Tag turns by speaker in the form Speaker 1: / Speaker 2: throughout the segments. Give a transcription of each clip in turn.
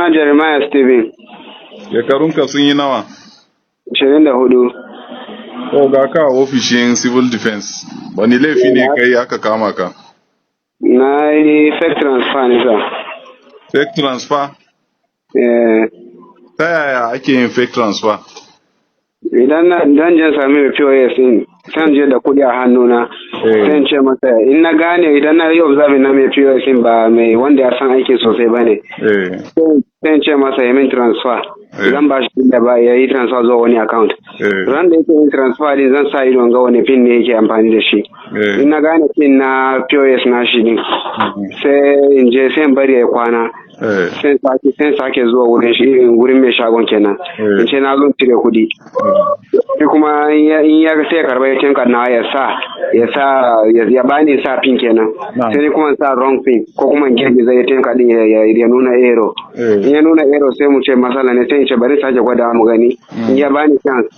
Speaker 1: Sunana Jeremiah Steven.
Speaker 2: Shekarunka sun yi nawa?
Speaker 1: 24.
Speaker 2: To ga ka ofishin civil defense. Wani laifi ne kai aka kama ka?
Speaker 1: Na yi fake transfer ne sa.
Speaker 2: Fake transfer? Ta yaya ake yin fake transfer?
Speaker 1: Idan je sami mai POS din, san je da kuɗi a hannuna, sai ce masa in na gane idan na yi observing na mai POS din ba mai wanda ya san aiki sosai ba ne. Sai ce masa ya min transfer. Idan ba shi da ba ya yi transfer zuwa wani account. Ran da yake yin transfer din zan sa ido ga wani pin ne yake amfani da shi. In na gane pin na POS na shi din, sai in je sai in bari ya kwana. Sai sake zuwa wurin mai shagon kenan. In ce na zo cire kuɗi. Sai kuma in ya sai karba ya tinka na ya bani sa pin kenan. Sai ni kuma sa wrong pin ko kuma gege zai tinka din ya nuna error. In ya nuna error sai mu ce masala ne sai in ce bari sake gwada mu gani. In ya bani chance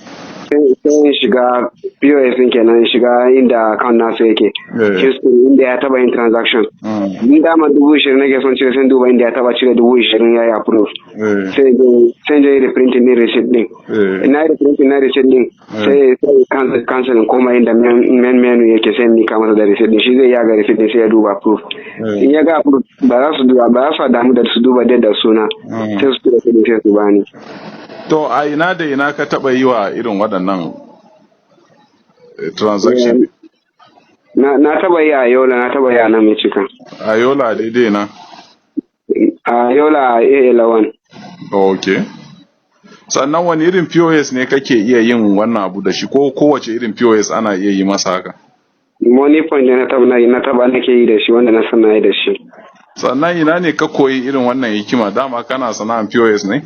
Speaker 1: sai shiga POS din kenan shiga inda account nasu yake. History inda ya taba yin transaction. In dama 20,000 nake son cire sai duba inda ya taba cire 20,000 ya yi approve. Sai je da printing din receipt din. Ina da printing na receipt din sai cancel koma inda main menu yake sai ni masa da receipt din shi zai yaga receipt din sai ya duba approve. In ya ga approve ba za su damu da su duba da suna sai su tura kudin sai su bani.
Speaker 2: To a ina da ina ka taɓa yi wa irin waɗannan transaction?
Speaker 1: Na taɓa yi a Yola, na taɓa yi a nan Michigan.
Speaker 2: A Yola daidai na?
Speaker 1: A Yola a A11.
Speaker 2: Ok. Sannan wani irin POS ne kake iya yin wannan abu da shi ko kowace irin POS ana iya yi masa haka?
Speaker 1: Money point ne na taɓa nake yi da shi wanda na sana yi da shi.
Speaker 2: Sannan ina ne ka koyi irin wannan hikima dama kana sana'an POS ne?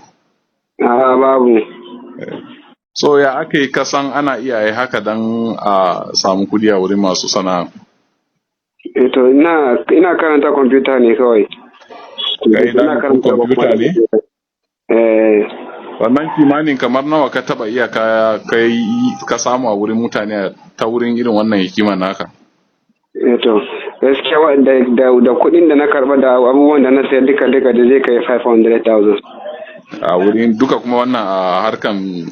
Speaker 1: Babu.
Speaker 2: So ya aka yi kasan ana iya yi haka don a samu kudi a wurin masu sana'a?
Speaker 1: To ina karanta kwamfuta ne kawai.
Speaker 2: Ina karanta kwamfuta ne? Wannan kimanin kamar nawa ka taba iya ka samu a wurin mutane ta wurin irin wannan hikima naka?
Speaker 1: To gaskiya da kuɗin da na karba da abubuwan da na sayar duka da zai kai 500,000.
Speaker 2: A wurin duka kuma wannan a harkan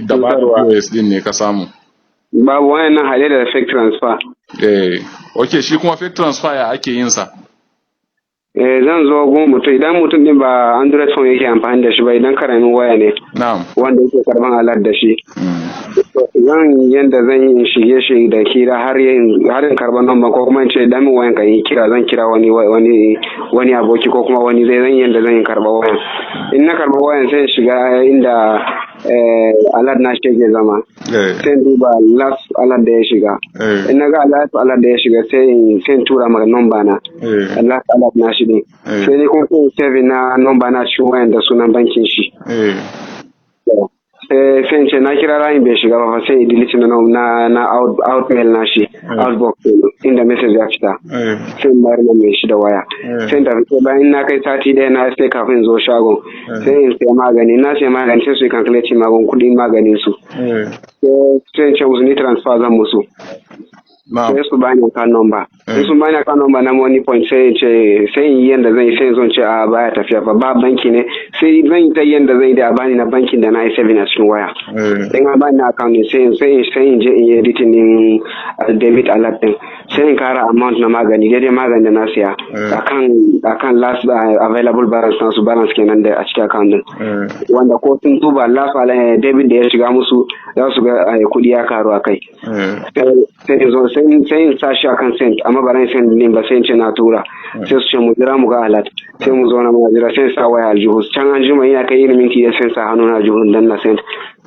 Speaker 2: dabarun POS din ne ka samu?
Speaker 1: Babu wannan haɗe da fake transfer.
Speaker 2: Ok, shi kuma fake transfer ya ake yin sa?
Speaker 1: Zan zo gun mutum idan mutum din ba Android phone yake amfani da shi ba idan karamin waya ne wanda yake karban alert da shi. Zan yi shige shi da kira har in karban number ko kuma in ce damin wayan ka yi kira zan kira wani aboki ko kuma wani zan yanda zan yi karba wayan. In na karba wayan sai shiga inda alert na shi ke zama. Sai duba last alert da ya shiga. In na ga last alert da ya shiga sai tura maka number na. Last alert na shi ne. Sai ni kuma sai save na number na cikin wayan da sunan bankin shi. Sai ce na kira layin bai shiga ba sai delete na outmail na shi outbox inda message ya fita sai bayar da mai shi da waya sai da bayan na kai sati daya na sai kafin zo shagon sai in sai magani sai su yi calculate kudin maganin su sai ce musu ni transfer zan musu sai su bani account number sai sun bani account number na money point sai in yi yanda zan yi sai zan ce a baya tafiya ba banki ne sai zan yi ta yanda zan yi da a bani na bankin da na yi saving a cikin waya in a bani na account ne sai in je in yi editing din debit alert din sai in kara amount na magani daidai magani da na siya akan last available balance na su balance kenan da a cikin account din wanda ko sun duba last debit da ya shiga musu za su ga kudi ya karu a kai sai in sa shi akan send amma ba ran send din ba sai in ce na tura sai su ce mu jira mu ga alert sai mu zo na mu jira sai sa waya aljihu can an jima ina kai ilimin ki ya sai sa hannu na aljihu dan na send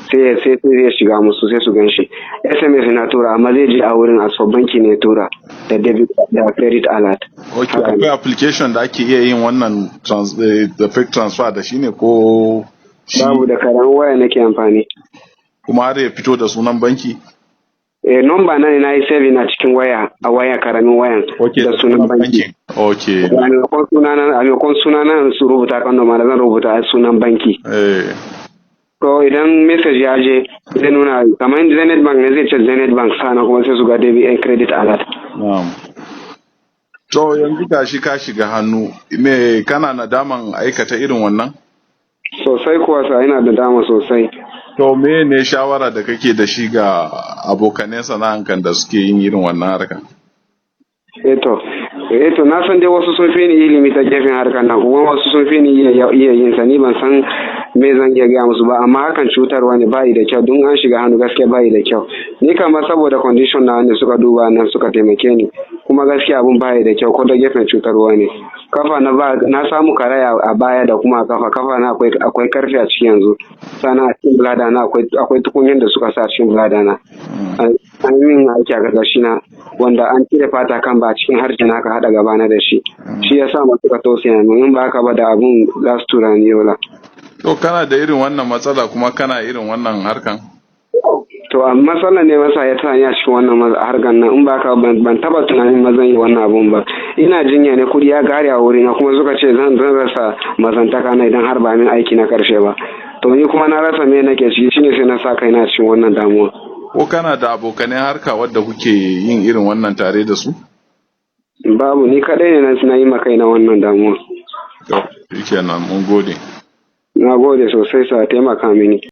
Speaker 1: sai ya shiga musu sai su ganshi SMS na tura amma zai je a wurin aso banki ne tura da debit da credit alert.
Speaker 2: Okay, akwai application da ake iya yin wannan da fake transfer da shi ne ko
Speaker 1: babu da karamin waya nake amfani
Speaker 2: kuma har ya fito da sunan banki?
Speaker 1: Number na yi saving a cikin waya a waya karamin wayan da sunan banki.
Speaker 2: Okay.
Speaker 1: A maimakon sunana su rubuta kan number zan rubuta sunan banki. To idan message ya je zai nuna kamar Zenith Bank ne zai ce Zenith Bank sana kuma sai su ga debit and credit alert.
Speaker 2: To yanzu gashi ka shiga hannu, me kana nadaman aikata irin wannan?
Speaker 1: Sosai kuwa sa ina da dama sosai.
Speaker 2: To me ne shawara da kake da shi ga abokanen sana'ankan da suke yin irin wannan harka?
Speaker 1: Eto na san dai wasu sun fi ni ilimi ta gefen harkar nan kuma wasu sun fi ni iya yin sa, ni ban san me zan iya gaya musu ba, amma hakan cutarwa ne, bayi da kyau, don an shiga hannu gaskiya bayi da kyau. Ni kama saboda condition na wanda suka duba nan suka taimake ni, kuma gaskiya abun bayi da kyau ko da gefen cutarwa ne. Kafa na samu karaya a baya da kuma kafa na akwai karfi a ciki yanzu, sana a cikin blada na akwai tukunyen da suka sa cikin blada na. An min aiki a gargashi na wanda an cire fata kan ba cikin harshe na ka hada gaba na da shi ya sa masu ka tausaya min, in ba haka ba da abun za su tura ni yola.
Speaker 2: To kana da irin wannan matsala kuma kana irin wannan harkan?
Speaker 1: To a matsala ne masa ya tani a cikin wannan harkan nan, in ba haka ban taba tunanin mazan yi wannan abun ba. Ina jinya ne, kudi ya gare a wuri na, kuma suka ce zan rasa mazantaka na idan har ba min aiki na karshe ba. To ni kuma na rasa me nake ciki, shine sai na sa kaina cikin wannan damuwa.
Speaker 2: Ko kana da abokanai harka wadda kuke yin irin wannan tare da su?
Speaker 1: Babu, ni kadai ne na yi maka na wannan damuwa.
Speaker 2: To, shikenan, mun gode.
Speaker 1: Na gode sosai sa taimaka mini.